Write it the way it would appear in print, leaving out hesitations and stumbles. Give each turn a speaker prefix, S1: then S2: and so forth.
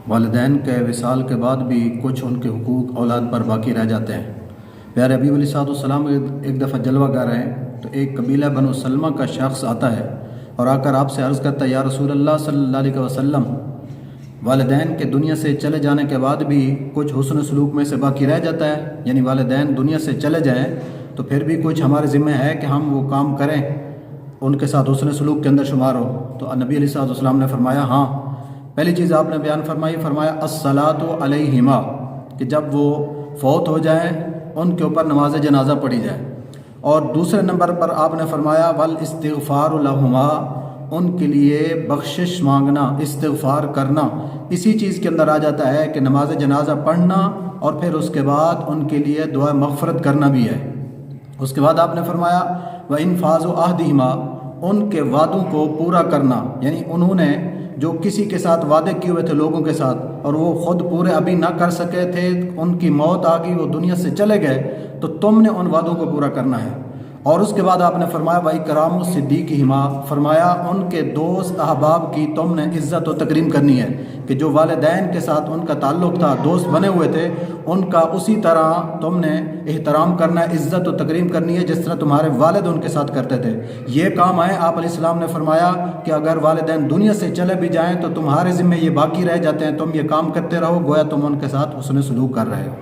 S1: والدین کے وصال کے بعد بھی کچھ ان کے حقوق اولاد پر باقی رہ جاتے ہیں۔ پیارے حبیب علیہ السلام ایک دفعہ جلوہ گر رہے ہیں تو ایک قبیلہ بنو سلمہ کا شخص آتا ہے اور آ کر آپ سے عرض کرتا ہے، یا رسول اللہ صلی اللہ علیہ وسلم، والدین کے دنیا سے چلے جانے کے بعد بھی کچھ حسن سلوک میں سے باقی رہ جاتا ہے، یعنی والدین دنیا سے چلے جائیں تو پھر بھی کچھ ہمارے ذمہ ہے کہ ہم وہ کام کریں، ان کے ساتھ حسن سلوک کے اندر شمار ہو۔ تو نبی علیہ السلام نے فرمایا ہاں، پہلی چیز آپ نے بیان فرمایا الصلاۃ علیہما، کہ جب وہ فوت ہو جائیں ان کے اوپر نماز جنازہ پڑھی جائے، اور دوسرے نمبر پر آپ نے فرمایا والاستغفار لہما، ان کے لیے بخشش مانگنا، استغفار کرنا۔ اسی چیز کے اندر آ جاتا ہے کہ نماز جنازہ پڑھنا اور پھر اس کے بعد ان کے لیے دعا مغفرت کرنا بھی ہے۔ اس کے بعد آپ نے فرمایا وَإِنفَاذُ عَهْدِهِمَا، ان کے وعدوں کو پورا کرنا، یعنی انہوں نے جو کسی کے ساتھ وعدے کیے ہوئے تھے لوگوں کے ساتھ اور وہ خود پورے ابھی نہ کر سکے تھے، ان کی موت آ گئی، وہ دنیا سے چلے گئے، تو تم نے ان وعدوں کو پورا کرنا ہے۔ اور اس کے بعد آپ نے فرمایا وَإِكْرَامُ الصِّدِّيقِهِمَا، فرمایا ان کے دوست احباب کی تم نے عزت و تکریم کرنی ہے، کہ جو والدین کے ساتھ ان کا تعلق تھا، دوست بنے ہوئے تھے، ان کا اسی طرح تم نے احترام کرنا ہے، عزت و تکریم کرنی ہے جس طرح تمہارے والد ان کے ساتھ کرتے تھے۔ یہ کام ہے، آپ علیہ السلام نے فرمایا کہ اگر والدین دنیا سے چلے بھی جائیں تو تمہارے ذمہ یہ باقی رہ جاتے ہیں، تم یہ کام کرتے رہو، گویا تم ان کے ساتھ حسن سلوک کر رہے ہو۔